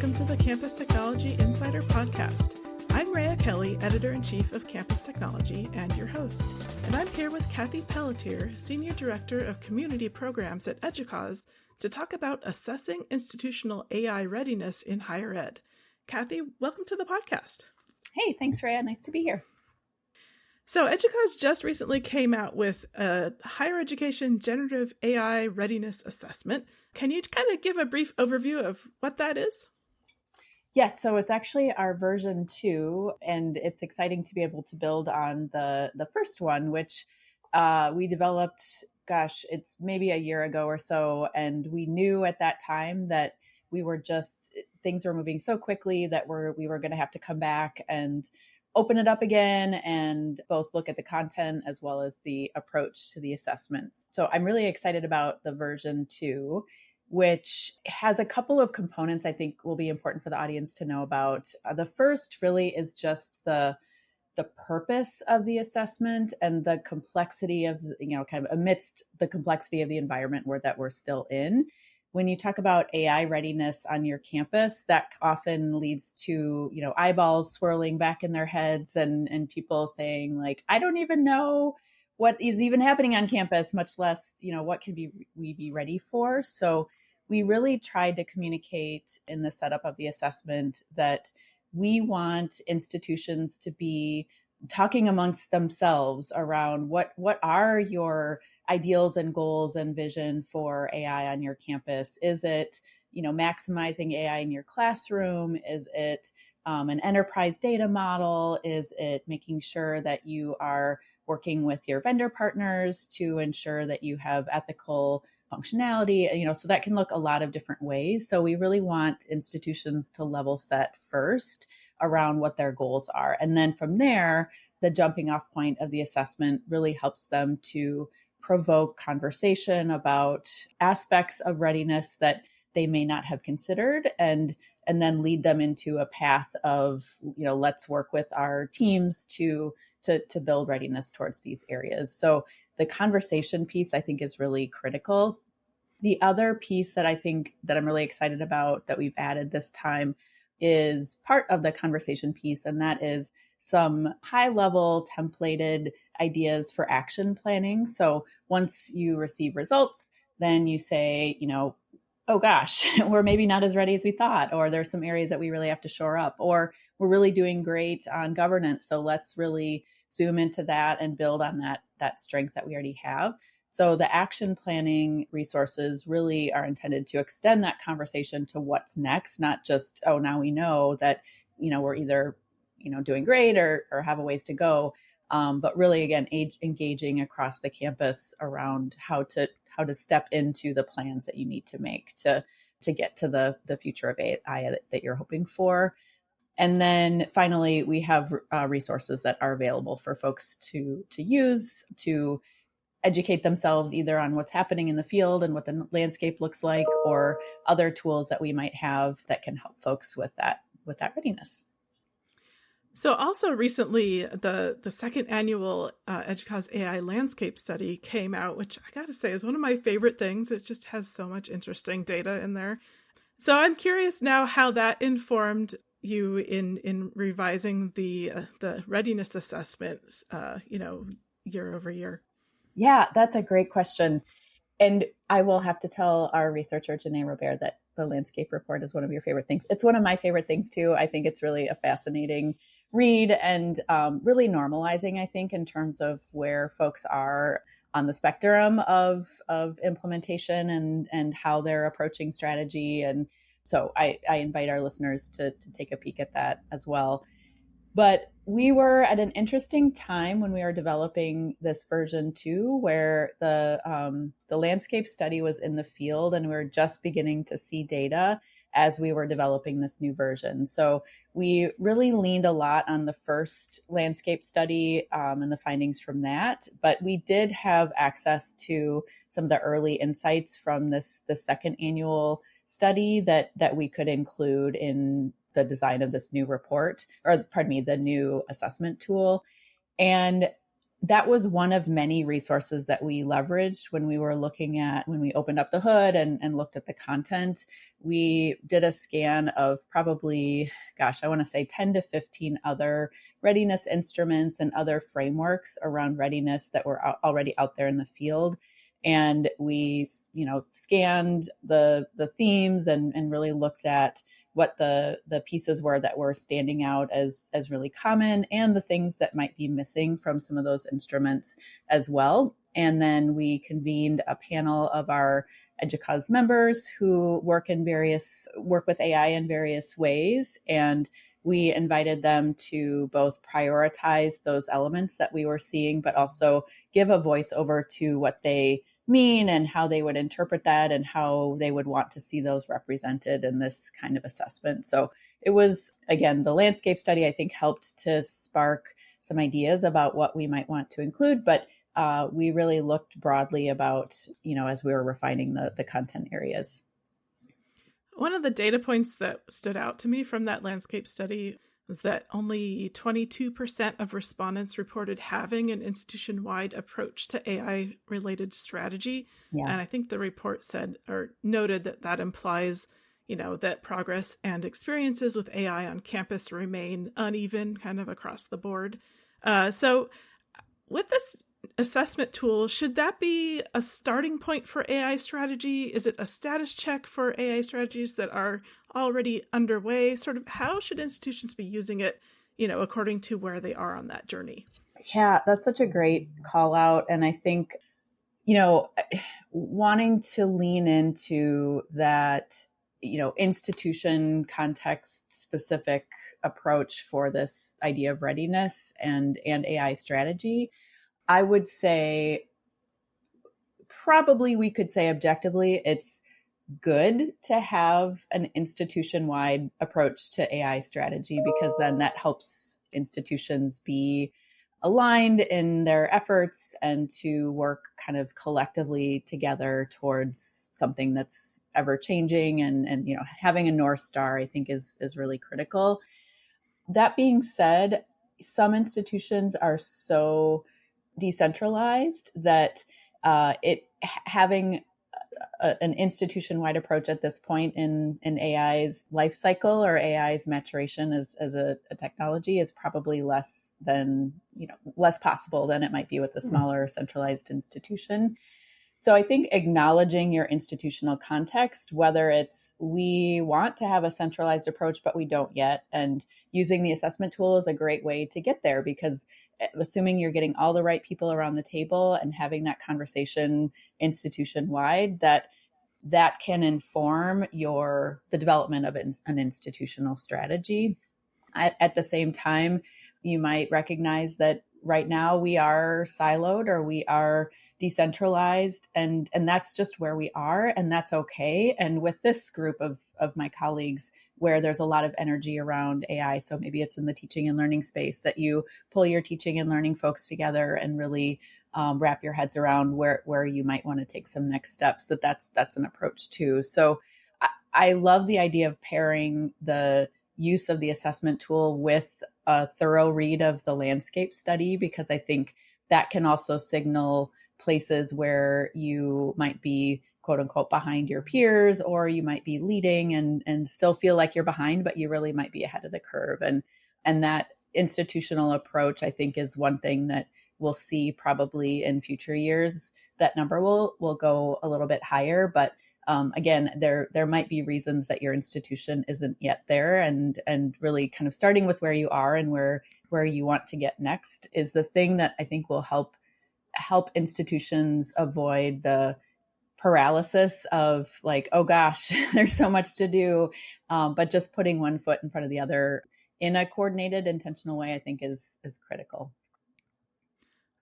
welcome to the Campus Technology Insider Podcast. I'm Rhea Kelly, Editor-in-Chief of Campus Technology and your host. And I'm here with Kathe Pelletier, Senior Director of Community Programs at Educause, to talk about assessing institutional AI readiness in higher ed. Kathe, welcome to the podcast. Hey, thanks, Rhea. Nice to be here. So Educause just recently came out with a Higher Education Generative AI Readiness Assessment. Can you kind of give a brief overview of what that is? Yes, so it's actually our version 2, and it's exciting to be able to build on the first one, which we developed, it's maybe a year ago or so, and we knew at that time that things were moving so quickly that we were going to have to come back and open it up again and both look at the content as well as the approach to the assessments. So I'm really excited about the version 2, which has a couple of components I think will be important for the audience to know about. The first really is just the purpose of the assessment and the complexity of, kind of amidst the complexity of the environment that we're still in. When you talk about AI readiness on your campus, that often leads to, eyeballs swirling back in their heads and people saying like, I don't even know what is even happening on campus, much less, what can we be ready for? So we really tried to communicate in the setup of the assessment that we want institutions to be talking amongst themselves around what are your ideals and goals and vision for AI on your campus. Is it, maximizing AI in your classroom? Is it an enterprise data model? Is it making sure that you are working with your vendor partners to ensure that you have ethical functionality? So that can look a lot of different ways. So we really want institutions to level set first around what their goals are. And then from there, the jumping off point of the assessment really helps them to provoke conversation about aspects of readiness that they may not have considered and then lead them into a path of, let's work with our teams to build readiness towards these areas. So the conversation piece, I think, is really critical. The other piece that I think that I'm really excited about that we've added this time is part of the conversation piece, and that is some high-level templated ideas for action planning. So once you receive results, then you say, oh gosh, we're maybe not as ready as we thought, or there's some areas that we really have to shore up, or we're really doing great on governance. So let's really zoom into that and build on that strength that we already have. So the action planning resources really are intended to extend that conversation to what's next, not just, oh, now we know that, we're either, doing great or have a ways to go. But really, again, engaging across the campus around how to step into the plans that you need to make to get to the future of AI that you're hoping for. And then finally, we have resources that are available for folks to use to educate themselves either on what's happening in the field and what the landscape looks like, or other tools that we might have that can help folks with that readiness. So also recently, the second annual Educause AI Landscape Study came out, which I got to say is one of my favorite things. It just has so much interesting data in there. So I'm curious now how that informed you in revising the readiness assessments, year over year. Yeah, that's a great question. And I will have to tell our researcher, Janae Robert, that the landscape report is one of your favorite things. It's one of my favorite things too. I think it's really a fascinating read and really normalizing, I think, in terms of where folks are on the spectrum of implementation and how they're approaching strategy. And so I invite our listeners to take a peek at that as well. But we were at an interesting time when we were developing this version 2, where the landscape study was in the field and we were just beginning to see data as we were developing this new version. So we really leaned a lot on the first landscape study and the findings from that. But we did have access to some of the early insights from the second annual study that we could include in the design of this new report, or pardon me, the new assessment tool. And that was one of many resources that we leveraged when we were looking at, when we opened up the hood and looked at the content. We did a scan of probably, gosh, I want to say 10 to 15 other readiness instruments and other frameworks around readiness that were already out there in the field. And we, scanned the themes and really looked at what the pieces were that were standing out as really common and the things that might be missing from some of those instruments as well. And then we convened a panel of our Educause members who work with AI in various ways, and we invited them to both prioritize those elements that we were seeing, but also give a voice over to what they mean and how they would interpret that and how they would want to see those represented in this kind of assessment. So it was, again, the landscape study, I think, helped to spark some ideas about what we might want to include, but we really looked broadly about, as we were refining the content areas. One of the data points that stood out to me from that landscape study was that only 22% of respondents reported having an institution-wide approach to AI-related strategy. Yeah. And I think the report said or noted that that implies, that progress and experiences with AI on campus remain uneven kind of across the board. So with this assessment tool, should that be a starting point for AI strategy? Is it a status check for AI strategies that are already underway? Sort of how should institutions be using it, according to where they are on that journey? Yeah, that's such a great call out. And I think, wanting to lean into that, institution context specific approach for this idea of readiness and AI strategy, I would say probably we could say objectively it's good to have an institution wide approach to AI strategy, because then that helps institutions be aligned in their efforts and to work kind of collectively together towards something that's ever changing, and having a North Star, I think, is really critical. That being said, some institutions are so decentralized that it having an institution-wide approach at this point in AI's life cycle or AI's maturation as a technology is probably less possible than it might be with a smaller centralized institution. So I think acknowledging your institutional context, whether it's we want to have a centralized approach, but we don't yet, and using the assessment tool is a great way to get there, because assuming you're getting all the right people around the table and having that conversation institution wide, that can inform the development of an institutional strategy. At the same time, you might recognize that right now we are siloed or we are decentralized, and that's just where we are, and that's okay. And with this group of my colleagues, where there's a lot of energy around AI, so maybe it's in the teaching and learning space, that you pull your teaching and learning folks together and really wrap your heads around where you might want to take some next steps. That's an approach too. So I love the idea of pairing the use of the assessment tool with a thorough read of the landscape study, because I think that can also signal places where you might be quote unquote behind your peers, or you might be leading and still feel like you're behind, but you really might be ahead of the curve. And that institutional approach, I think, is one thing that we'll see probably in future years. That number will go a little bit higher, but again, there might be reasons that your institution isn't yet there, and really kind of starting with where you are and where you want to get next is the thing that I think will help institutions avoid the paralysis of like, oh gosh, there's so much to do, but just putting one foot in front of the other in a coordinated, intentional way, I think is critical.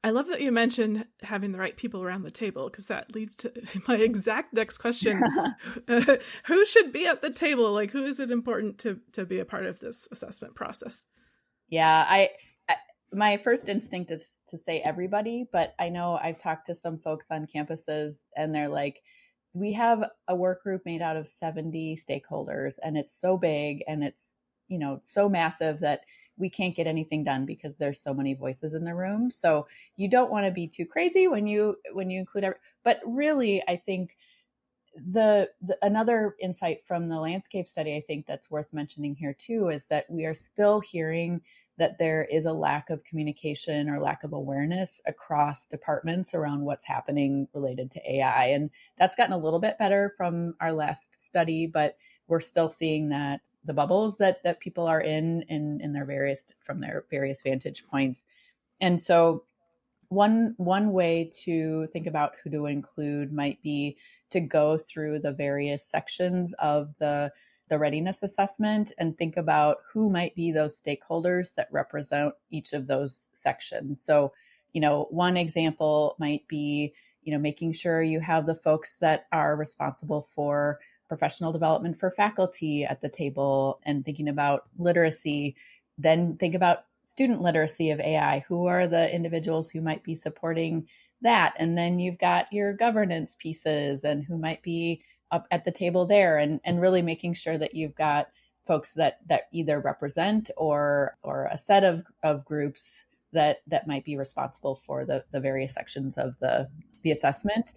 I love that you mentioned having the right people around the table, because that leads to my exact next question. Who should be at the table? Like, who is it important to be a part of this assessment process? Yeah, I my first instinct is to say everybody, but I know I've talked to some folks on campuses and they're like, we have a work group made out of 70 stakeholders and it's so big and it's, so massive that we can't get anything done because there's so many voices in the room. So you don't want to be too crazy when you include but really, I think the another insight from the landscape study, I think that's worth mentioning here too, is that we are still hearing that there is a lack of communication or lack of awareness across departments around what's happening related to AI. And that's gotten a little bit better from our last study, but we're still seeing that the bubbles that people are in their various from their various vantage points. And so one way to think about who to include might be to go through the various sections of the readiness assessment and think about who might be those stakeholders that represent each of those sections. So, one example might be, making sure you have the folks that are responsible for professional development for faculty at the table and thinking about literacy. Then think about student literacy of AI. Who are the individuals who might be supporting that? And then you've got your governance pieces and who might be up at the table there, and really making sure that you've got folks that either represent or a set of groups that might be responsible for the various sections of the assessment.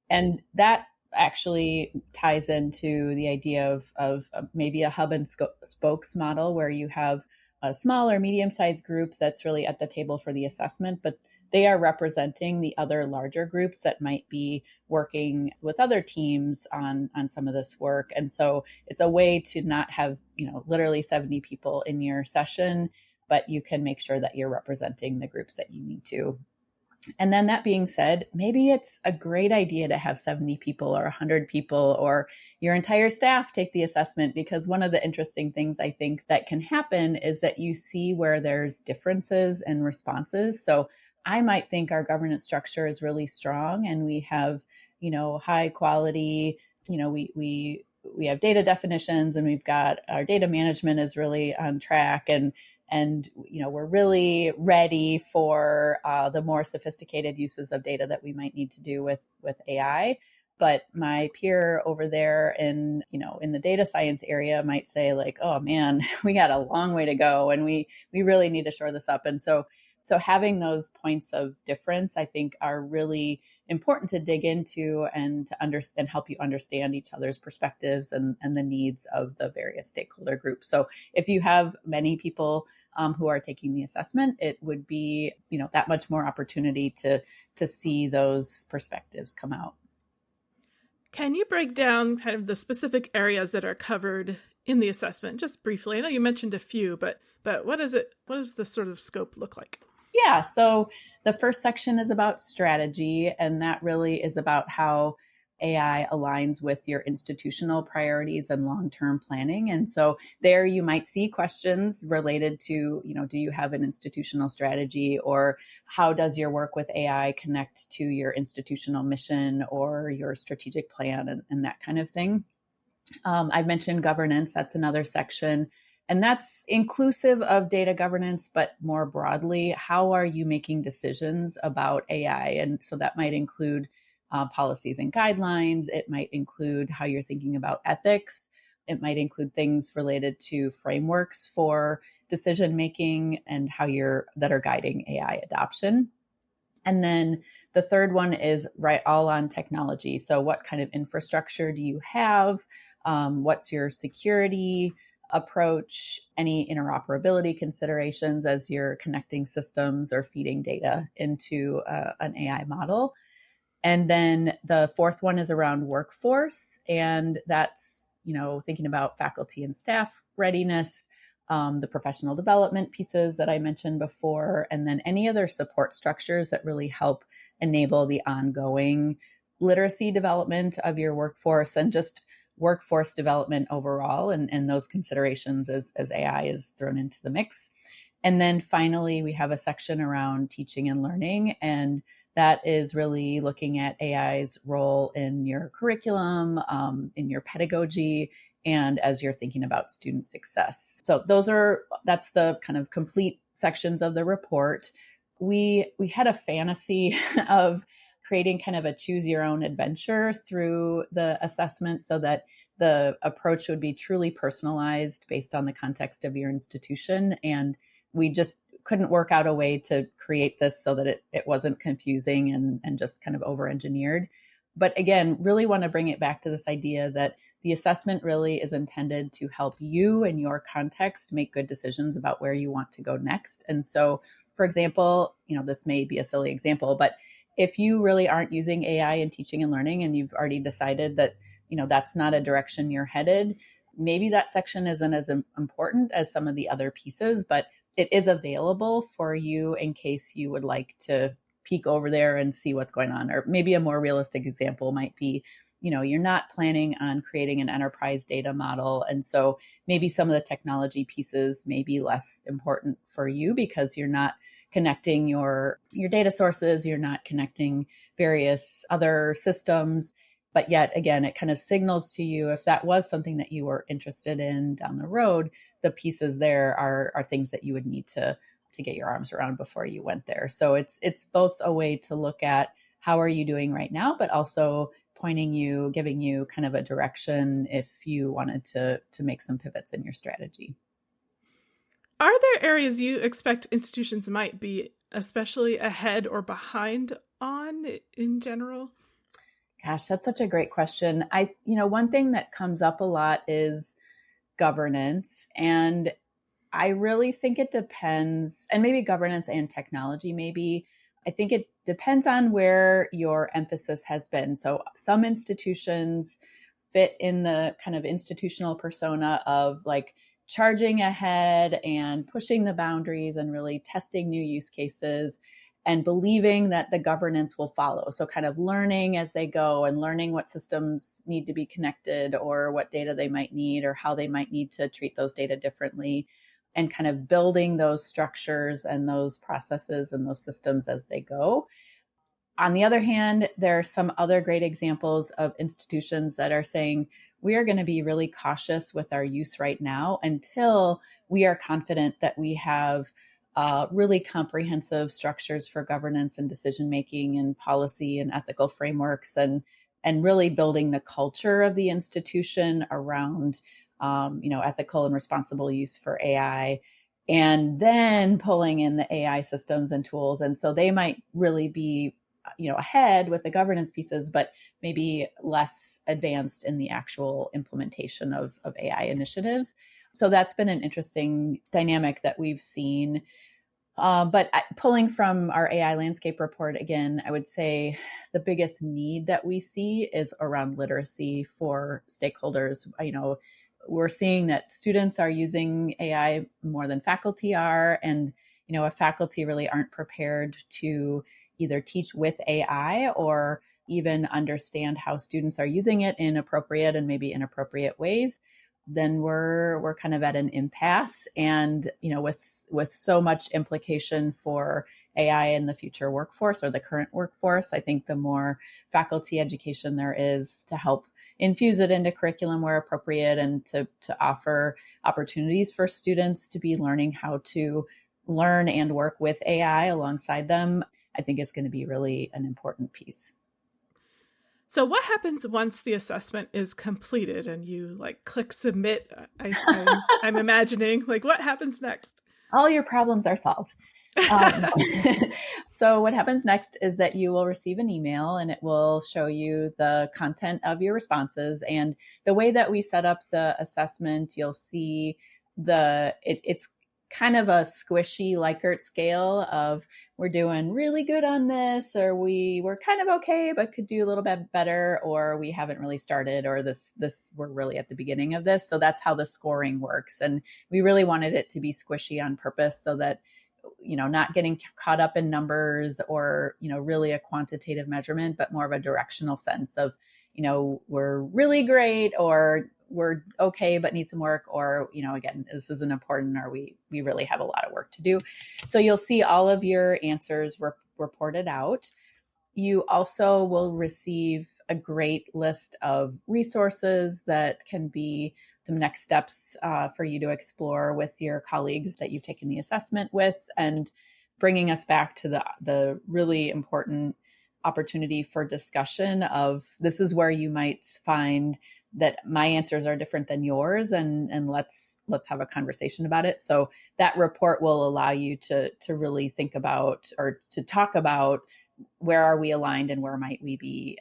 And that actually ties into the idea of maybe a hub and spokes model where you have a small or medium-sized group that's really at the table for the assessment, but they are representing the other larger groups that might be working with other teams on some of this work. And so it's a way to not have, literally 70 people in your session, but you can make sure that you're representing the groups that you need to. And then that being said, maybe it's a great idea to have 70 people or 100 people or your entire staff take the assessment, because one of the interesting things I think that can happen is that you see where there's differences in responses. So I might think our governance structure is really strong and we have, high quality, we have data definitions and we've got our data management is really on track, and we're really ready for the more sophisticated uses of data that we might need to do with AI. But my peer over there in the data science area might say like, oh man, we got a long way to go and we really need to shore this up. And so having those points of difference, I think, are really important to dig into and to understand, help you understand each other's perspectives and the needs of the various stakeholder groups. So if you have many people who are taking the assessment, it would be, that much more opportunity to see those perspectives come out. Can you break down kind of the specific areas that are covered in the assessment, just briefly? I know you mentioned a few, but what does the sort of scope look like? Yeah, so the first section is about strategy, and that really is about how AI aligns with your institutional priorities and long-term planning. And so there you might see questions related to, do you have an institutional strategy, or how does your work with AI connect to your institutional mission or your strategic plan and that kind of thing. I've mentioned governance, that's another section. And that's inclusive of data governance, but more broadly, how are you making decisions about AI? And so that might include policies and guidelines. It might include how you're thinking about ethics. It might include things related to frameworks for decision making and that are guiding AI adoption. And then the third one is right all on technology. So what kind of infrastructure do you have? What's your security approach? Any interoperability considerations as you're connecting systems or feeding data into an AI model? And then the fourth one is around workforce, and that's, thinking about faculty and staff readiness, the professional development pieces that I mentioned before, and then any other support structures that really help enable the ongoing literacy development of your workforce and just workforce development overall, and those considerations as AI is thrown into the mix. And then finally, we have a section around teaching and learning, and that is really looking at AI's role in your curriculum, in your pedagogy, and as you're thinking about student success. So that's the kind of complete sections of the report. We had a fantasy of creating kind of a choose your own adventure through the assessment so that the approach would be truly personalized based on the context of your institution. And we just couldn't work out a way to create this so that it wasn't confusing and just kind of over engineered. But again, really want to bring it back to this idea that the assessment really is intended to help you in your context make good decisions about where you want to go next. And so, for example, this may be a silly example, but if you really aren't using AI in teaching and learning and you've already decided that, that's not a direction you're headed, maybe that section isn't as important as some of the other pieces, but it is available for you in case you would like to peek over there and see what's going on. Or maybe a more realistic example might be, you're not planning on creating an enterprise data model. And so maybe some of the technology pieces may be less important for you because you're not connecting your data sources, you're not connecting various other systems. But yet again, it kind of signals to you if that was something that you were interested in down the road, the pieces there are things that you would need to get your arms around before you went there. So it's both a way to look at how are you doing right now, but also pointing you, giving you kind of a direction if you wanted to make some pivots in your strategy. Are there areas you expect institutions might be especially ahead or behind on in general? Gosh, that's such a great question. One thing that comes up a lot is governance. And I really think it depends, and maybe governance and technology, maybe. I think it depends on where your emphasis has been. So some institutions fit in the kind of institutional persona of like charging ahead and pushing the boundaries and really testing new use cases and believing that the governance will follow. So kind of learning as they go and learning what systems need to be connected or what data they might need or how they might need to treat those data differently and kind of building those structures and those processes and those systems as they go. On the other hand, there are some other great examples of institutions that are saying we are going to be really cautious with our use right now until we are confident that we have really comprehensive structures for governance and decision making and policy and ethical frameworks and really building the culture of the institution around ethical and responsible use for AI, and then pulling in the AI systems and tools. And so they might really be ahead with the governance pieces, but maybe less advanced in the actual implementation of AI initiatives. So that's been an interesting dynamic that we've seen. But pulling from our AI landscape report, again, I would say the biggest need that we see is around literacy for stakeholders. We're seeing that students are using AI more than faculty are, and if faculty really aren't prepared to either teach with AI or even understand how students are using it in appropriate and maybe inappropriate ways, then we're kind of at an impasse. And with so much implication for AI in the future workforce or the current workforce, I think the more faculty education there is to help infuse it into curriculum where appropriate and to offer opportunities for students to be learning how to learn and work with AI alongside them, I think is going to be really an important piece. So what happens once the assessment is completed and you click submit? I'm imagining what happens next? All your problems are solved. Um, so what happens next is that you will receive an email and it will show you the content of your responses. And the way that we set up the assessment, you'll see it's kind of a squishy Likert scale of we're doing really good on this, or we were kind of okay but could do a little bit better, or we haven't really started, or this we're really at the beginning of this. So that's how the scoring works. And we really wanted it to be squishy on purpose so that not getting caught up in numbers or really a quantitative measurement, but more of a directional sense of we're really great, or we're okay but need some work, or again, this isn't important, or we really have a lot of work to do. So you'll see all of your answers reported out. You also will receive a great list of resources that can be some next steps for you to explore with your colleagues that you've taken the assessment with, and bringing us back to the really important opportunity for discussion of this is where you might find that my answers are different than yours, and let's let's have a conversation about it. So that report will allow you to really think about, or to talk about, where are we aligned and where might we be,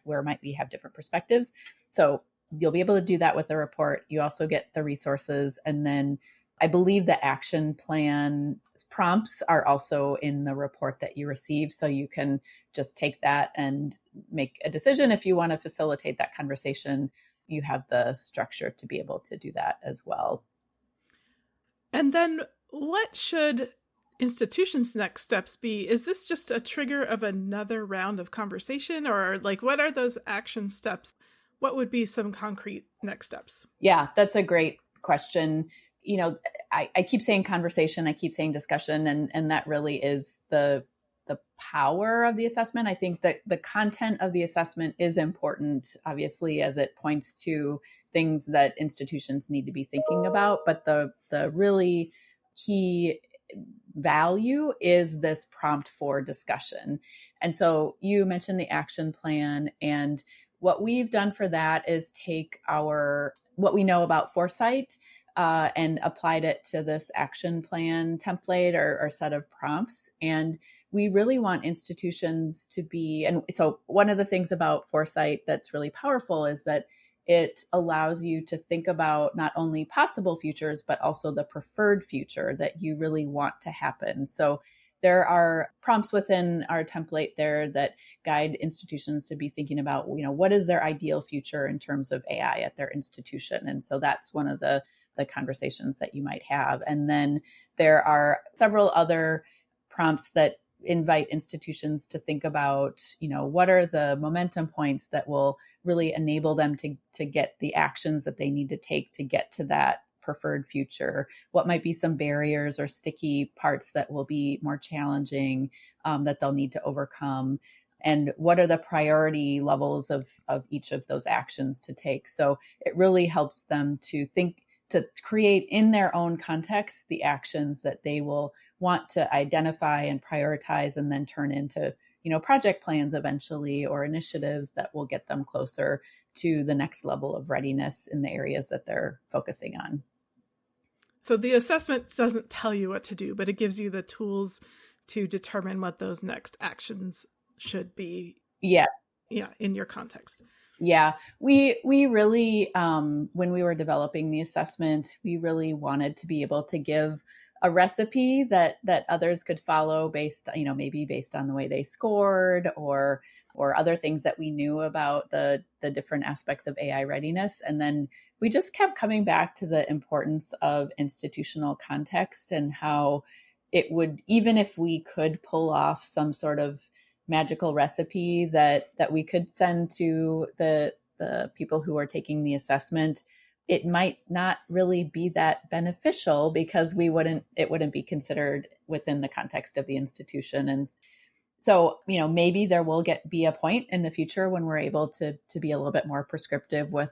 where might we have different perspectives. So you'll be able to do that with the report. You also get the resources, and then I believe the action plan prompts are also in the report that you receive. So you can just take that and make a decision. If you want to facilitate that conversation, you have the structure to be able to do that as well. And then what should institutions' next steps be? Is this just a trigger of another round of conversation, or like what are those action steps? What would be some concrete next steps? Yeah, that's a great question. I keep saying conversation, I keep saying discussion, and that really is the power of the assessment. I think that the content of the assessment is important, obviously, as it points to things that institutions need to be thinking about. But the really key value is this prompt for discussion. And so you mentioned the action plan, and what we've done for that is take what we know about foresight and applied it to this action plan template or set of prompts. And we really want institutions to be, and so one of the things about foresight that's really powerful is that it allows you to think about not only possible futures, but also the preferred future that you really want to happen. So there are prompts within our template there that guide institutions to be thinking about, what is their ideal future in terms of AI at their institution. And so that's one of the conversations that you might have. And then there are several other prompts that invite institutions to think about, what are the momentum points that will really enable them to get the actions that they need to take to get to that preferred future. What might be some barriers or sticky parts that will be more challenging that they'll need to overcome, and what are the priority levels of each of those actions to take. So it really helps them to think, to create in their own context the actions that they will want to identify and prioritize, and then turn into project plans eventually, or initiatives that will get them closer to the next level of readiness in the areas that they're focusing on. So the assessment doesn't tell you what to do, but it gives you the tools to determine what those next actions should be. Yes. Yeah, in your context. Yeah, we really, when we were developing the assessment, we really wanted to be able to give a recipe that others could follow based, maybe based on the way they scored, or other things that we knew about the different aspects of AI readiness. And then we just kept coming back to the importance of institutional context, and how it would, even if we could pull off some sort of magical recipe that we could send to the people who are taking the assessment, it might not really be that beneficial, because it wouldn't be considered within the context of the institution. And so, maybe there will be a point in the future when we're able to be a little bit more prescriptive with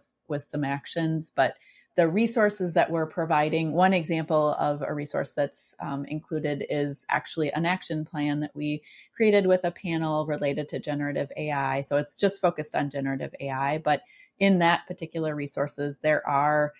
some actions. But the resources that we're providing, one example of a resource that's included is actually an action plan that we created with a panel related to generative AI. So it's just focused on generative AI, but in that particular resources, there are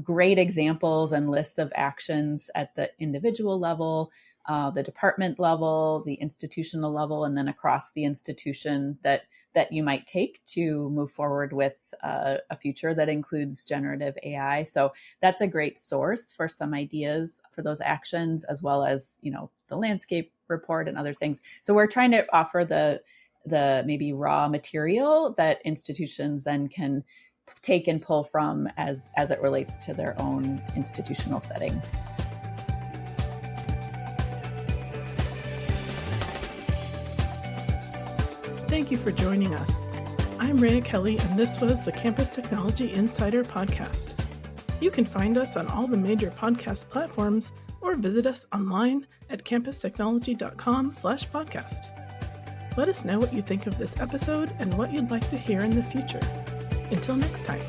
great examples and lists of actions at the individual level, the department level, the institutional level, and then across the institution that you might take to move forward with a future that includes generative AI. So that's a great source for some ideas for those actions, as well as, the landscape report and other things. So we're trying to offer the maybe raw material that institutions then can take and pull from as it relates to their own institutional setting. Thank you for joining us. I'm Rhea Kelly, and this was the Campus Technology Insider Podcast. You can find us on all the major podcast platforms, or visit us online at campustechnology.com/podcast. Let us know what you think of this episode and what you'd like to hear in the future. Until next time.